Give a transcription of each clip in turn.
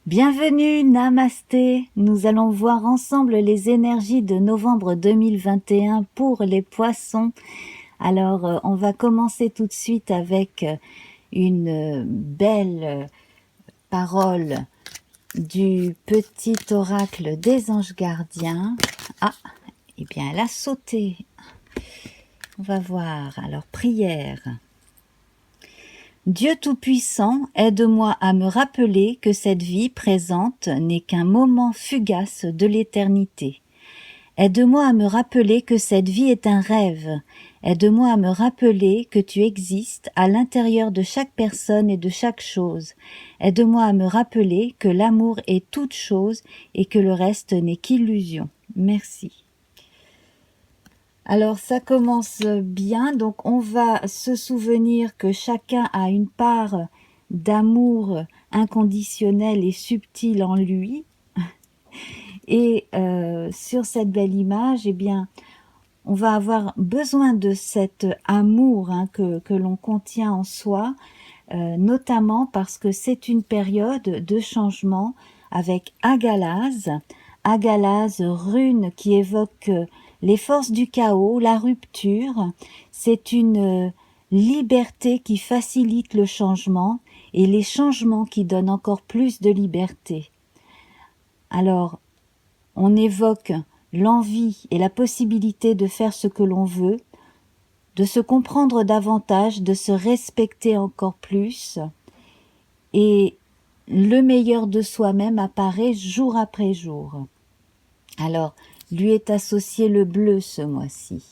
Bienvenue, Namasté. Nous allons voir ensemble les énergies de novembre 2021 pour les poissons. Alors, on va commencer tout de suite avec une belle parole du petit oracle des anges gardiens. Ah, eh bien, elle a sauté. On va voir. Alors, prière. Dieu Tout-Puissant, aide-moi à me rappeler que cette vie présente n'est qu'un moment fugace de l'éternité. Aide-moi à me rappeler que cette vie est un rêve. Aide-moi à me rappeler que tu existes à l'intérieur de chaque personne et de chaque chose. Aide-moi à me rappeler que l'amour est toute chose et que le reste n'est qu'illusion. Merci. Alors ça commence bien, donc on va se souvenir que chacun a une part d'amour inconditionnel et subtil en lui. Et sur cette belle image, eh bien, on va avoir besoin de cet amour que l'on contient en soi, notamment parce que c'est une période de changement avec Agalaz. Agalaz, rune qui évoque les forces du chaos, la rupture. C'est une liberté qui facilite le changement et les changements qui donnent encore plus de liberté. Alors, on évoque l'envie et la possibilité de faire ce que l'on veut, de se comprendre davantage, de se respecter encore plus, et le meilleur de soi-même apparaît jour après jour. Alors, lui est associé le bleu ce mois-ci.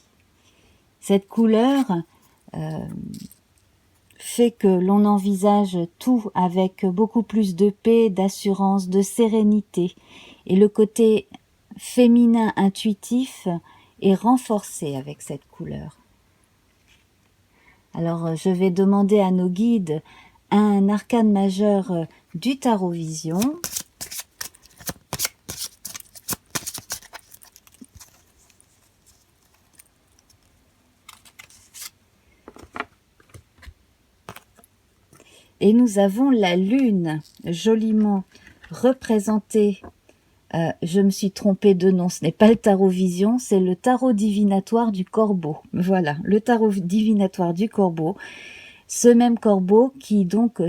Cette couleur fait que l'on envisage tout avec beaucoup plus de paix, d'assurance, de sérénité, et le côté féminin intuitif est renforcé avec cette couleur. Alors, je vais demander à nos guides un arcane majeur du Tarot Vision. Et nous avons la lune, joliment représentée. Je me suis trompée de nom, ce n'est pas le tarot vision, c'est le tarot divinatoire du corbeau. Voilà, le tarot divinatoire du corbeau. Ce même corbeau qui donc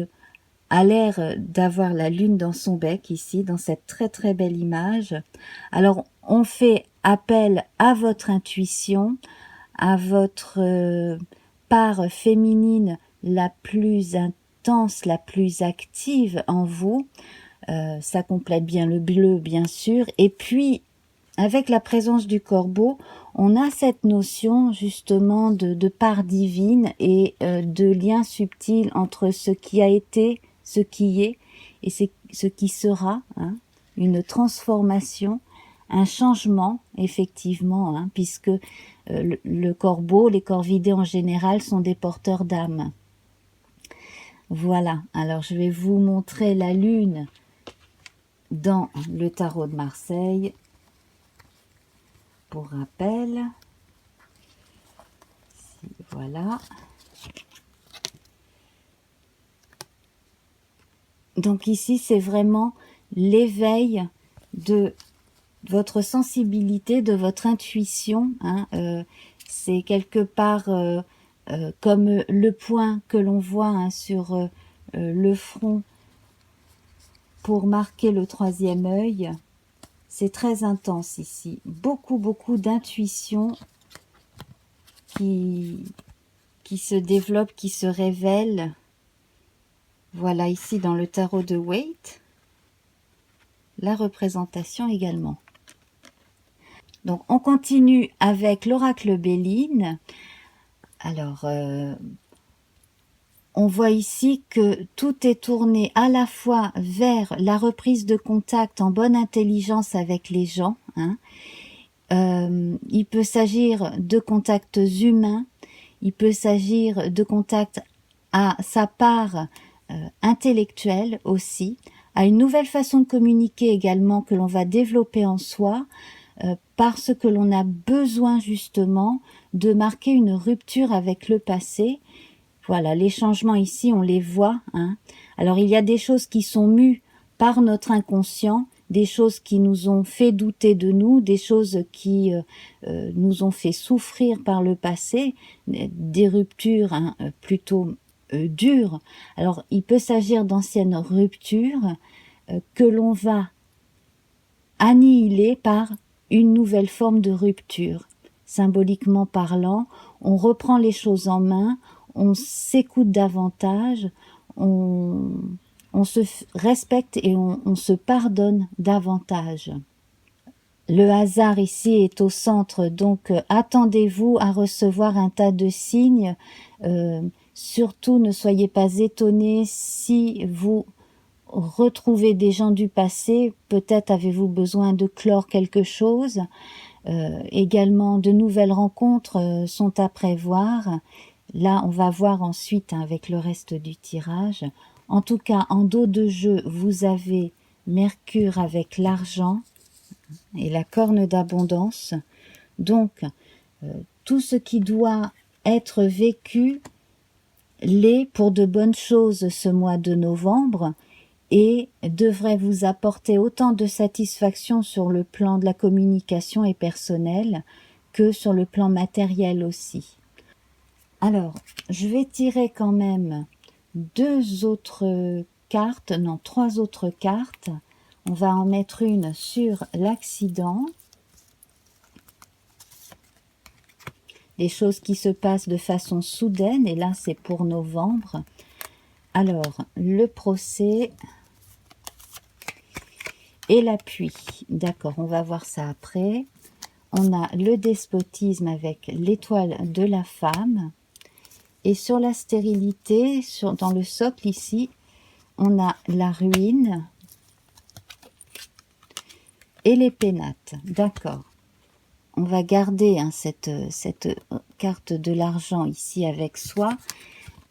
a l'air d'avoir la lune dans son bec ici, dans cette très très belle image. Alors, on fait appel à votre intuition, à votre part féminine la plus intense, la plus active en vous. Ça complète bien le bleu, bien sûr. Et puis, avec la présence du corbeau, on a cette notion justement de part divine et de lien subtil entre ce qui a été, ce qui est et ce qui sera, hein, une transformation, un changement, effectivement, hein, puisque le corbeau, les corvidés en général sont des porteurs d'âme. Voilà, alors je vais vous montrer la lune dans le tarot de Marseille. Pour rappel, voilà. Donc ici, c'est vraiment l'éveil de votre sensibilité, de votre intuition. Hein, c'est quelque part comme le point que l'on voit hein, sur le front pour marquer le troisième œil. C'est très intense ici. Beaucoup d'intuition qui se développe, qui se révèle. Voilà ici dans le tarot de Waite, la représentation également. Donc on continue avec l'oracle Béline. Alors on voit ici que tout est tourné à la fois vers la reprise de contact en bonne intelligence avec les gens. Hein. Il peut s'agir de contacts humains, il peut s'agir de contacts à sa part intellectuelle aussi, à une nouvelle façon de communiquer également que l'on va développer en soi, parce que l'on a besoin justement de marquer une rupture avec le passé. Voilà, les changements ici, on les voit. Hein. Alors, il y a des choses qui sont mues par notre inconscient, des choses qui nous ont fait douter de nous, des choses qui nous ont fait souffrir par le passé, des ruptures plutôt dures. Alors, il peut s'agir d'anciennes ruptures que l'on va annihiler par une nouvelle forme de rupture. Symboliquement parlant, on reprend les choses en main, on s'écoute davantage, on se respecte et on se pardonne davantage. Le hasard ici est au centre, donc attendez-vous à recevoir un tas de signes. Surtout, ne soyez pas étonnés si vous retrouvez des gens du passé. Peut-être avez-vous besoin de clore quelque chose. Également, de nouvelles rencontres sont à prévoir. Là, on va voir ensuite avec le reste du tirage. En tout cas, en dos de jeu, vous avez Mercure avec l'argent et la corne d'abondance. Donc, tout ce qui doit être vécu l'est pour de bonnes choses ce mois de novembre et devrait vous apporter autant de satisfaction sur le plan de la communication et personnel que sur le plan matériel aussi. Alors, je vais tirer quand même trois autres cartes. On va en mettre une sur l'accident, les choses qui se passent de façon soudaine, et là c'est pour novembre. Alors, le procès et l'appui. D'accord, on va voir ça après. On a le despotisme avec l'étoile de la femme. Et sur la stérilité, dans le socle ici, on a la ruine et les pénates. D'accord. On va garder cette carte de l'argent ici avec soi,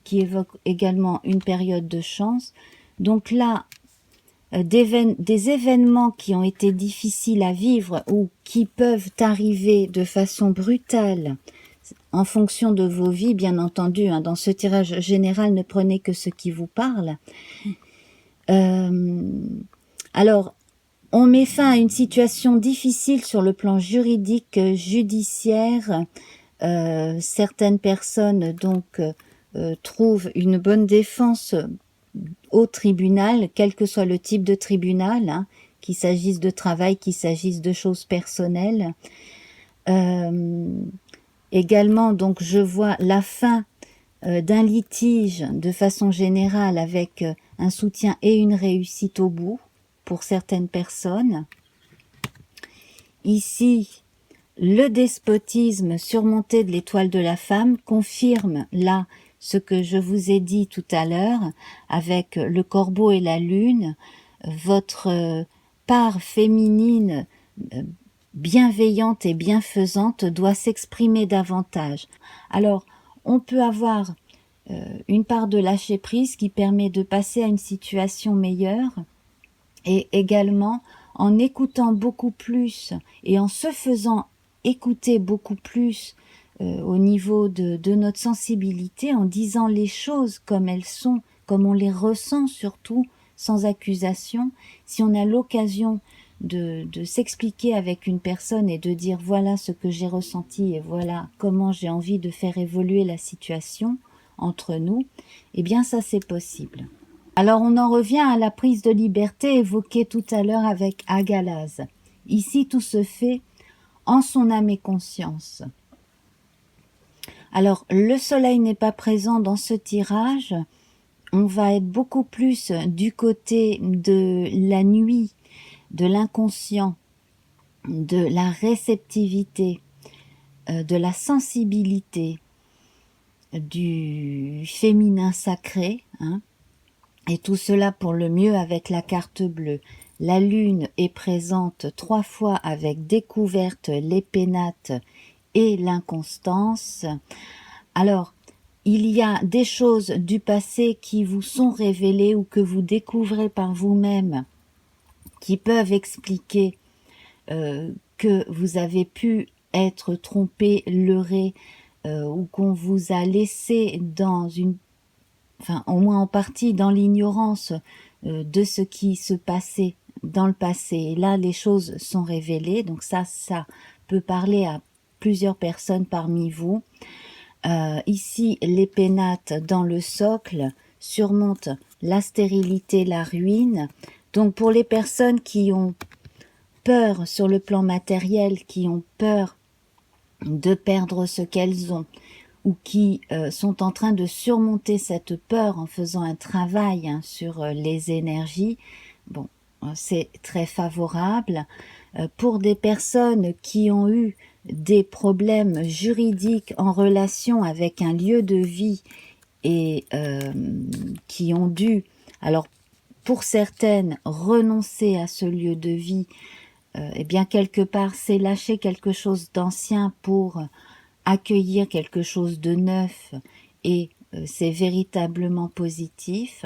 qui évoque également une période de chance. Donc là, des événements qui ont été difficiles à vivre ou qui peuvent arriver de façon brutale en fonction de vos vies, bien entendu. Dans ce tirage général, ne prenez que ce qui vous parle. Alors, on met fin à une situation difficile sur le plan juridique, judiciaire. Certaines personnes donc trouvent une bonne défense au tribunal, quel que soit le type de tribunal, qu'il s'agisse de travail, qu'il s'agisse de choses personnelles. Également, donc, je vois la fin d'un litige de façon générale avec un soutien et une réussite au bout pour certaines personnes. Ici, le despotisme surmonté de l'étoile de la femme confirme là ce que je vous ai dit tout à l'heure avec le corbeau et la lune. Votre part féminine bienveillante et bienfaisante doit s'exprimer davantage. Alors, on peut avoir une part de lâcher prise qui permet de passer à une situation meilleure, et également en écoutant beaucoup plus et en se faisant écouter beaucoup plus au niveau de notre sensibilité, en disant les choses comme elles sont, comme on les ressent surtout, sans accusation. Si on a l'occasion de s'expliquer avec une personne et de dire voilà ce que j'ai ressenti et voilà comment j'ai envie de faire évoluer la situation entre nous, eh bien ça c'est possible. Alors on en revient à la prise de liberté évoquée tout à l'heure avec Agalaz. Ici tout se fait en son âme et conscience. Alors le soleil n'est pas présent dans ce tirage, on va être beaucoup plus du côté de la nuit, de l'inconscient, de la réceptivité, de la sensibilité, du féminin sacré, et tout cela pour le mieux avec la carte bleue. La lune est présente 3 fois avec découverte, les pénates et l'inconstance. Alors, il y a des choses du passé qui vous sont révélées ou que vous découvrez par vous-même, qui peuvent expliquer que vous avez pu être trompé, leurré, ou qu'on vous a laissé dans une, enfin au moins en partie dans l'ignorance de ce qui se passait dans le passé. Et là, les choses sont révélées, donc ça peut parler à plusieurs personnes parmi vous. Ici, les pénates dans le socle surmontent la stérilité, la ruine. Donc pour les personnes qui ont peur sur le plan matériel, qui ont peur de perdre ce qu'elles ont, ou qui sont en train de surmonter cette peur en faisant un travail sur les énergies, bon, c'est très favorable. Pour des personnes qui ont eu des problèmes juridiques en relation avec un lieu de vie et qui ont dû, alors pour certaines, renoncer à ce lieu de vie, eh bien quelque part c'est lâcher quelque chose d'ancien pour accueillir quelque chose de neuf, et c'est véritablement positif.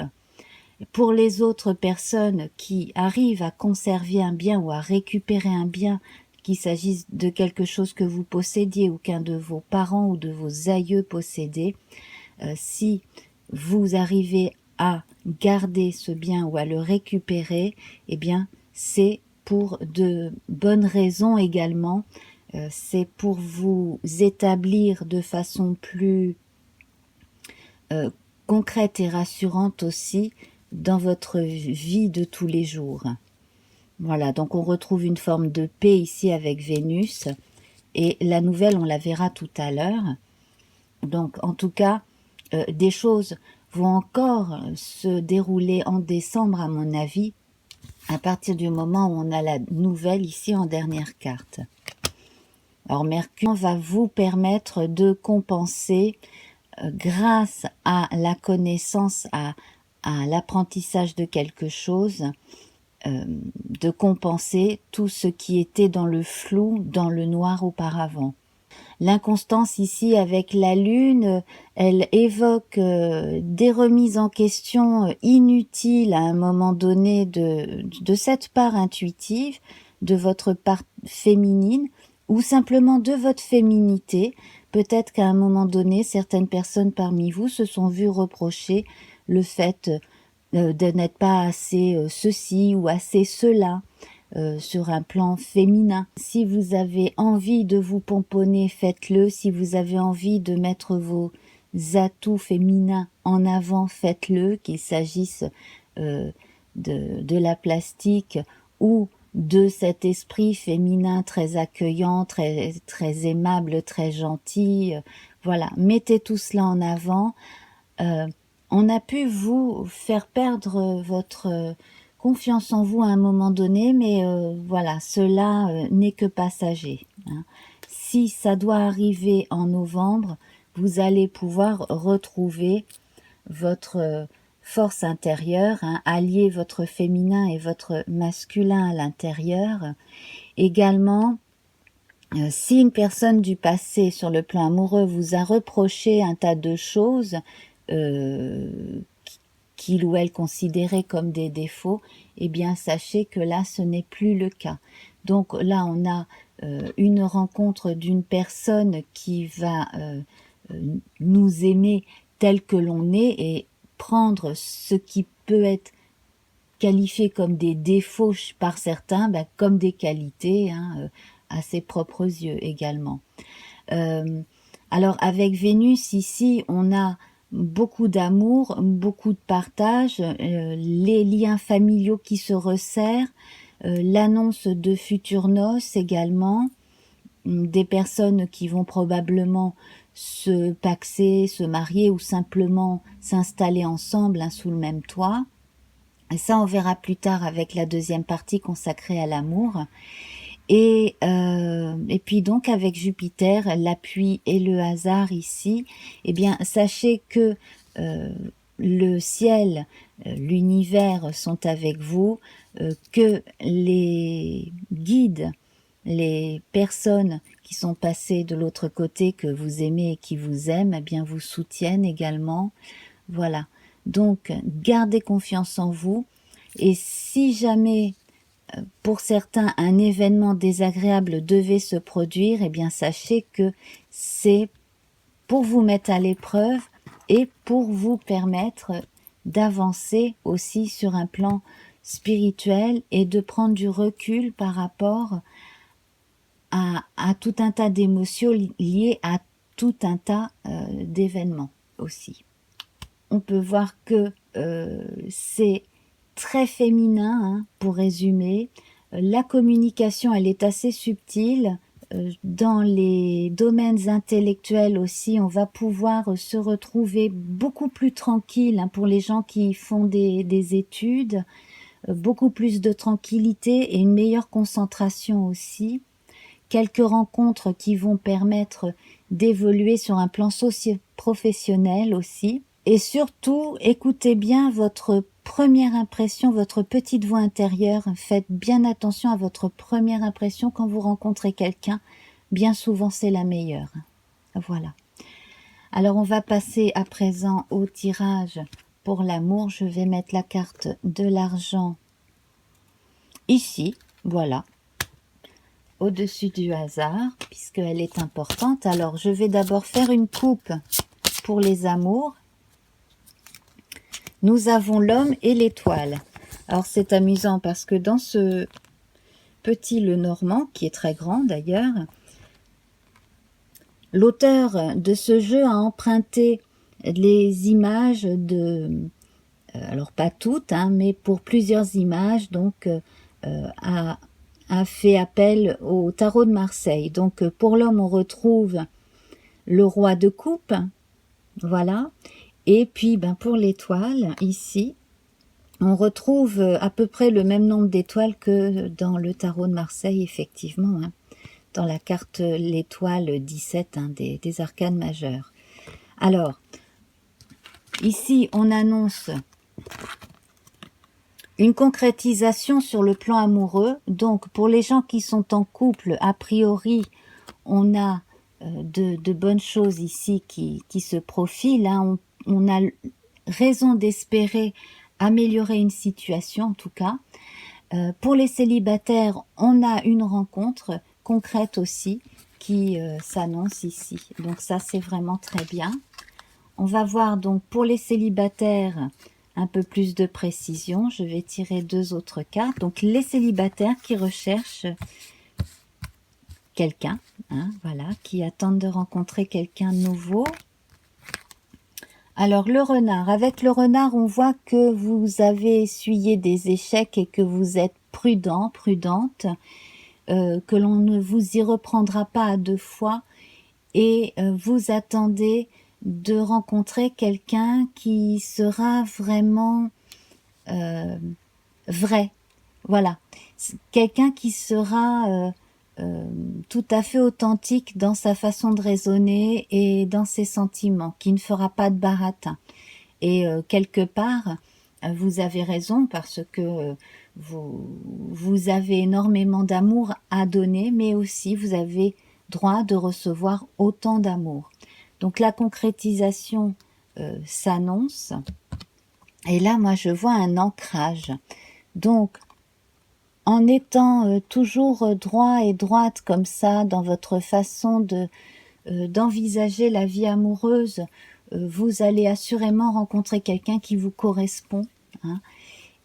Pour les autres personnes qui arrivent à conserver un bien ou à récupérer un bien, qu'il s'agisse de quelque chose que vous possédiez ou qu'un de vos parents ou de vos aïeux possédaient, si vous arrivez à garder ce bien ou à le récupérer, eh bien c'est pour de bonnes raisons également. C'est pour vous établir de façon plus concrète et rassurante aussi dans votre vie de tous les jours. Voilà, donc on retrouve une forme de paix ici avec Vénus, et la nouvelle, on la verra tout à l'heure. Donc en tout cas, des choses vont encore se dérouler en décembre à mon avis, à partir du moment où on a la nouvelle ici en dernière carte. Alors Mercure va vous permettre de compenser grâce à la connaissance, à l'apprentissage de quelque chose, de compenser tout ce qui était dans le flou, dans le noir auparavant. L'inconstance ici avec la lune, elle évoque des remises en question inutiles à un moment donné de cette part intuitive, de votre part féminine, ou simplement de votre féminité. Peut-être qu'à un moment donné, certaines personnes parmi vous se sont vues reprocher le fait de n'être pas assez ceci ou assez cela. Sur un plan féminin. Si vous avez envie de vous pomponner, faites-le. Si vous avez envie de mettre vos atouts féminins en avant, faites-le, qu'il s'agisse de la plastique ou de cet esprit féminin très accueillant, très, très aimable, très gentil. Voilà, mettez tout cela en avant. On a pu vous faire perdre votre confiance en vous à un moment donné, mais voilà, cela n'est que passager. Si ça doit arriver en novembre, vous allez pouvoir retrouver votre force intérieure, allier votre féminin et votre masculin à l'intérieur. Également, si une personne du passé sur le plan amoureux vous a reproché un tas de choses, qu'il ou elle considérait comme des défauts, eh bien sachez que là ce n'est plus le cas. Donc là on a une rencontre d'une personne qui va nous aimer tel que l'on est et prendre ce qui peut être qualifié comme des défauts par certains, comme des qualités, à ses propres yeux également. Alors avec Vénus ici, on a beaucoup d'amour, beaucoup de partage, les liens familiaux qui se resserrent, l'annonce de futures noces également, des personnes qui vont probablement se paxer, se marier ou simplement s'installer ensemble sous le même toit. Et ça, on verra plus tard avec la deuxième partie consacrée à l'amour. Et puis donc avec Jupiter, l'appui et le hasard ici, eh bien sachez que le ciel, l'univers sont avec vous, que les guides, les personnes qui sont passées de l'autre côté, que vous aimez et qui vous aiment, eh bien vous soutiennent également. Voilà. Donc gardez confiance en vous, et si jamais pour certains un événement désagréable devait se produire, eh bien sachez que c'est pour vous mettre à l'épreuve et pour vous permettre d'avancer aussi sur un plan spirituel et de prendre du recul par rapport à tout un tas d'émotions liées à tout un tas d'événements aussi. On peut voir que c'est très féminin, hein, pour résumer. La communication, elle est assez subtile. Dans les domaines intellectuels aussi, on va pouvoir se retrouver beaucoup plus tranquille, hein, pour les gens qui font des études, beaucoup plus de tranquillité et une meilleure concentration aussi. Quelques rencontres qui vont permettre d'évoluer sur un plan socio-professionnel aussi. Et surtout, écoutez bien votre première impression, votre petite voix intérieure. Faites bien attention à votre première impression quand vous rencontrez quelqu'un. Bien souvent, c'est la meilleure. Voilà. Alors, on va passer à présent au tirage pour l'amour. Je vais mettre la carte de l'argent ici. Voilà. Au-dessus du hasard, puisqu'elle est importante. Alors, je vais d'abord faire une coupe pour les amours. Nous avons l'homme et l'étoile. Alors, c'est amusant parce que dans ce petit Lenormand, qui est très grand d'ailleurs, l'auteur de ce jeu a emprunté les images de... alors, pas toutes, hein, mais pour plusieurs images, donc a fait appel au tarot de Marseille. Donc pour l'homme, on retrouve le roi de coupe, voilà. Et puis pour l'étoile, ici, on retrouve à peu près le même nombre d'étoiles que dans le tarot de Marseille, effectivement, hein, dans la carte l'étoile 17, hein, des arcanes majeures. Alors, ici, on annonce une concrétisation sur le plan amoureux. Donc, pour les gens qui sont en couple, a priori, on a de bonnes choses ici qui se profilent. Hein. On a raison d'espérer améliorer une situation, en tout cas. Pour les célibataires, on a une rencontre concrète aussi qui s'annonce ici. Donc ça, c'est vraiment très bien. On va voir donc pour les célibataires un peu plus de précision. Je vais tirer 2 autres cartes. Donc les célibataires qui recherchent quelqu'un, hein, voilà, qui attendent de rencontrer quelqu'un de nouveau. Alors le renard, avec le renard, on voit que vous avez essuyé des échecs et que vous êtes prudent, prudente, que l'on ne vous y reprendra pas à 2 fois et vous attendez de rencontrer quelqu'un qui sera vraiment vrai, voilà, quelqu'un qui sera tout à fait authentique dans sa façon de raisonner et dans ses sentiments, qui ne fera pas de baratin. Et quelque part, vous avez raison parce que vous avez énormément d'amour à donner, mais aussi vous avez droit de recevoir autant d'amour. Donc la concrétisation s'annonce. Et là, moi, je vois un ancrage. Donc, en étant toujours droit et droite comme ça dans votre façon d'envisager la vie amoureuse, vous allez assurément rencontrer quelqu'un qui vous correspond, hein,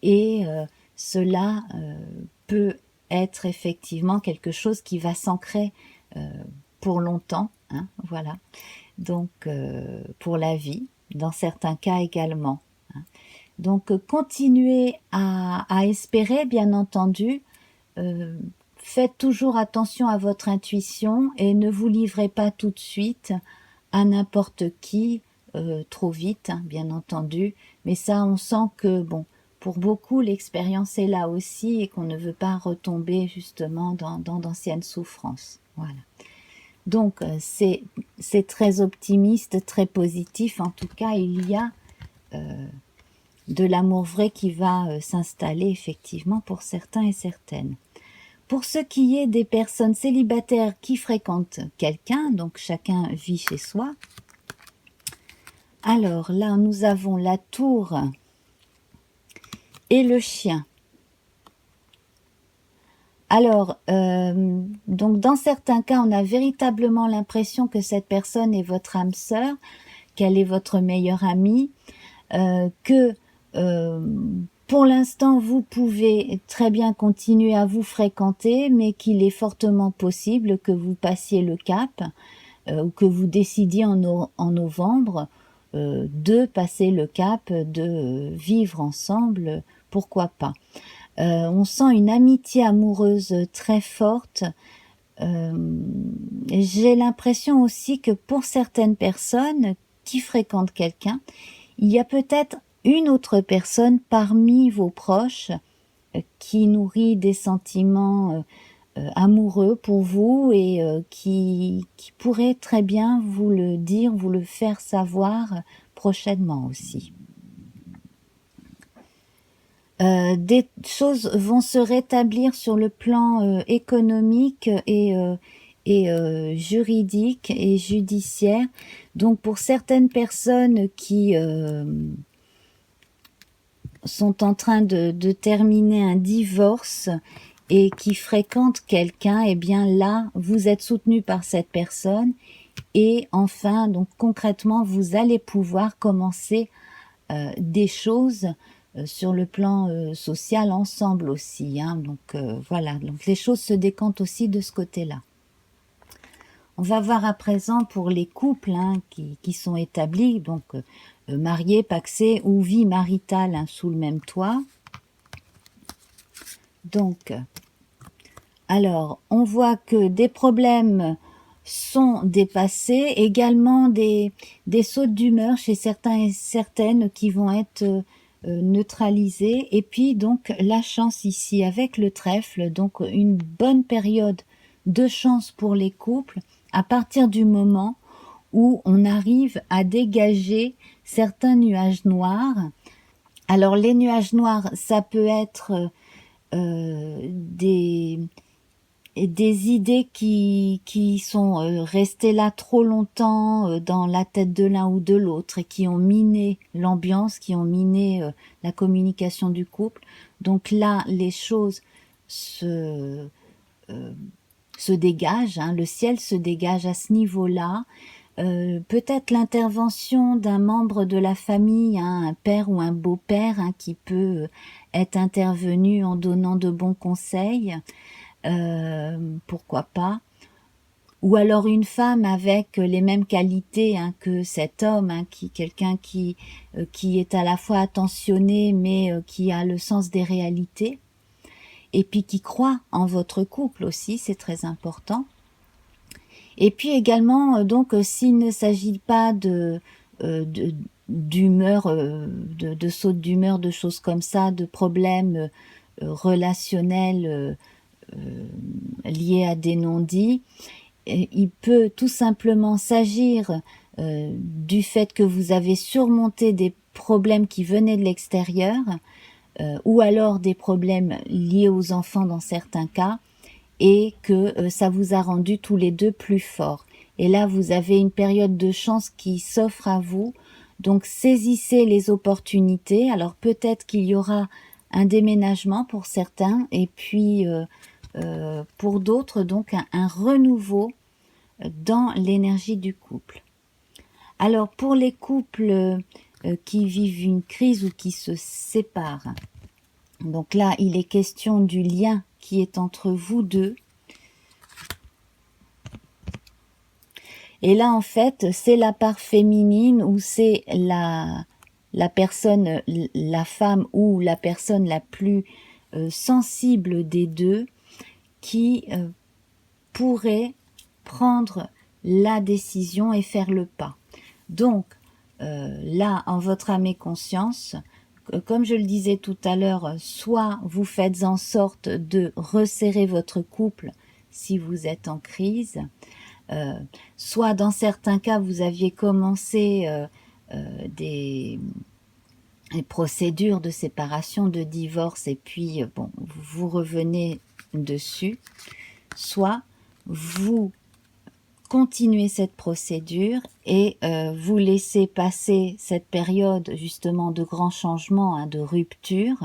et cela peut être effectivement quelque chose qui va s'ancrer pour longtemps, hein, voilà. Donc pour la vie, dans certains cas également, hein. Donc continuez à espérer, bien entendu. Faites toujours attention à votre intuition et ne vous livrez pas tout de suite à n'importe qui trop vite, hein, bien entendu. Mais ça, on sent que, bon, pour beaucoup, l'expérience est là aussi et qu'on ne veut pas retomber justement dans d'anciennes souffrances. Voilà. Donc, c'est très optimiste, très positif. En tout cas, il y a de l'amour vrai qui va s'installer effectivement pour certains et certaines. Pour ce qui est des personnes célibataires qui fréquentent quelqu'un, donc chacun vit chez soi. Alors là, nous avons la tour et le chien. Alors, donc dans certains cas, on a véritablement l'impression que cette personne est votre âme sœur, qu'elle est votre meilleure amie, que pour l'instant, vous pouvez très bien continuer à vous fréquenter, mais qu'il est fortement possible que vous passiez le cap ou que vous décidiez en novembre de passer le cap de vivre ensemble, pourquoi pas. On sent une amitié amoureuse très forte. J'ai l'impression aussi que pour certaines personnes qui fréquentent quelqu'un, il y a peut-être une autre personne parmi vos proches qui nourrit des sentiments amoureux pour vous et qui pourrait très bien vous le dire, vous le faire savoir prochainement aussi. Des choses vont se rétablir sur le plan économique et juridique et judiciaire. Donc pour certaines personnes qui sont en train de terminer un divorce et qui fréquentent quelqu'un, eh bien là, vous êtes soutenu par cette personne et enfin, donc concrètement, vous allez pouvoir commencer des choses sur le plan social ensemble aussi. Hein. Donc voilà, donc les choses se décantent aussi de ce côté-là. On va voir à présent pour les couples qui sont établis, donc mariés, pacsés ou vie maritale sous le même toit. Donc, alors, on voit que des problèmes sont dépassés, également des sautes d'humeur chez certains et certaines qui vont être neutralisés. Et puis donc la chance ici avec le trèfle, donc une bonne période de chance pour les couples à partir du moment où on arrive à dégager certains nuages noirs. Alors les nuages noirs, ça peut être des idées qui sont restées là trop longtemps dans la tête de l'un ou de l'autre et qui ont miné l'ambiance, qui ont miné la communication du couple. Donc là, les choses se dégagent, hein, le ciel se dégage à ce niveau-là. Peut-être l'intervention d'un membre de la famille, hein, un père ou un beau-père qui peut être intervenu en donnant de bons conseils. Pourquoi pas, ou alors une femme avec les mêmes qualités que cet homme, quelqu'un qui est à la fois attentionné mais qui a le sens des réalités et puis qui croit en votre couple aussi, c'est très important. Et puis également donc s'il ne s'agit pas d'humeur, de saute d'humeur, de choses comme ça, de problèmes relationnels liés à des non-dits, il peut tout simplement s'agir du fait que vous avez surmonté des problèmes qui venaient de l'extérieur ou alors des problèmes liés aux enfants dans certains cas et que ça vous a rendu tous les deux plus forts. Et là, vous avez une période de chance qui s'offre à vous. Donc, saisissez les opportunités. Alors, peut-être qu'il y aura un déménagement pour certains et puis pour d'autres, donc un renouveau dans l'énergie du couple. Alors pour les couples qui vivent une crise ou qui se séparent, donc là il est question du lien qui est entre vous deux. Et là en fait c'est la part féminine ou c'est la personne, la femme ou la personne la plus sensible des deux qui pourrait prendre la décision et faire le pas. Donc là, en votre âme et conscience, comme je le disais tout à l'heure, soit vous faites en sorte de resserrer votre couple si vous êtes en crise, soit dans certains cas vous aviez commencé des procédures de séparation, de divorce et puis bon, vous revenez dessus, soit vous continuez cette procédure et vous laissez passer cette période justement de grands changements, de rupture,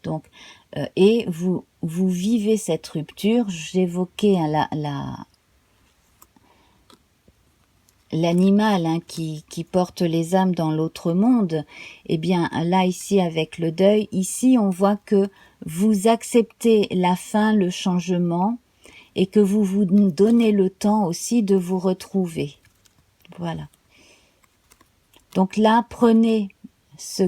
donc, et vous vivez cette rupture. J'évoquais l'animal hein, qui porte les âmes dans l'autre monde, eh bien là ici avec le deuil, ici on voit que vous acceptez la fin, le changement, et que vous vous donnez le temps aussi de vous retrouver. Voilà. Donc là, prenez ce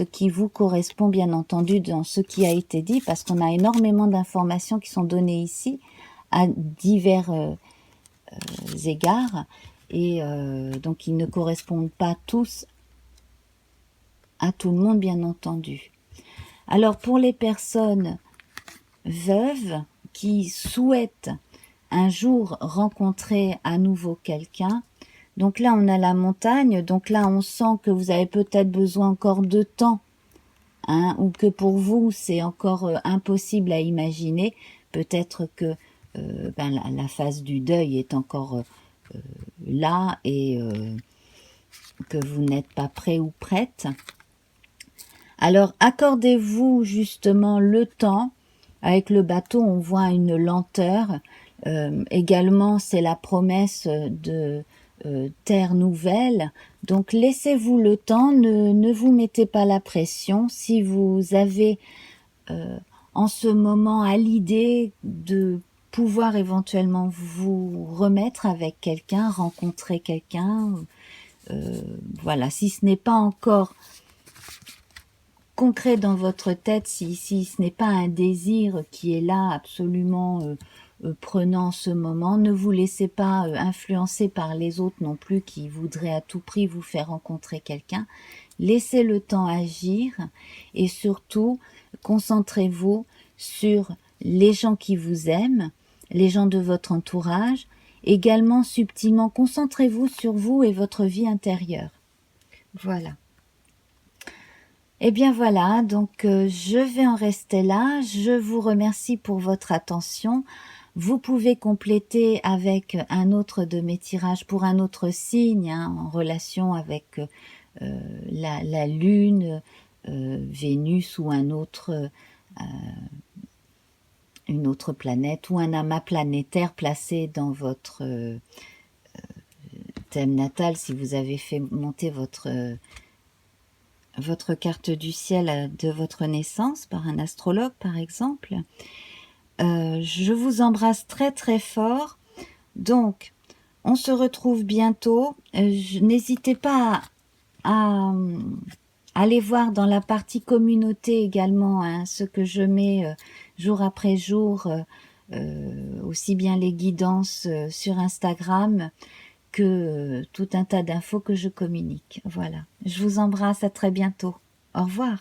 qui vous correspond bien entendu dans ce qui a été dit, parce qu'on a énormément d'informations qui sont données ici à divers égards, et donc ils ne correspondent pas tous à tout le monde bien entendu. Alors pour les personnes veuves qui souhaitent un jour rencontrer à nouveau quelqu'un, donc là on a la montagne, donc là on sent que vous avez peut-être besoin encore de temps, hein, ou que pour vous c'est encore impossible à imaginer, peut-être que la phase du deuil est encore là et que vous n'êtes pas prêt ou prête. Alors accordez-vous justement le temps. Avec le bateau on voit une lenteur, également c'est la promesse de terre nouvelle, donc laissez-vous le temps, ne vous mettez pas la pression. Si vous avez en ce moment à l'idée de pouvoir éventuellement vous remettre avec quelqu'un, rencontrer quelqu'un, voilà, si ce n'est pas encore concret dans votre tête, si ce n'est pas un désir qui est là absolument prenant ce moment, ne vous laissez pas influencer par les autres non plus qui voudraient à tout prix vous faire rencontrer quelqu'un. Laissez le temps agir et surtout concentrez-vous sur les gens qui vous aiment, les gens de votre entourage. Également subtilement, concentrez-vous sur vous et votre vie intérieure. Voilà. Eh bien voilà, donc je vais en rester là. Je vous remercie pour votre attention. Vous pouvez compléter avec un autre de mes tirages pour un autre signe, hein, en relation avec la Lune, Vénus ou une autre planète ou un amas planétaire placé dans votre thème natal si vous avez fait monter votre carte du ciel de votre naissance par un astrologue par exemple. Je vous embrasse très très fort. Donc, on se retrouve bientôt. N'hésitez pas à aller voir dans la partie communauté également hein, ce que je mets jour après jour, aussi bien les guidances sur Instagram que tout un tas d'infos que je communique. Voilà. Je vous embrasse, à très bientôt. Au revoir.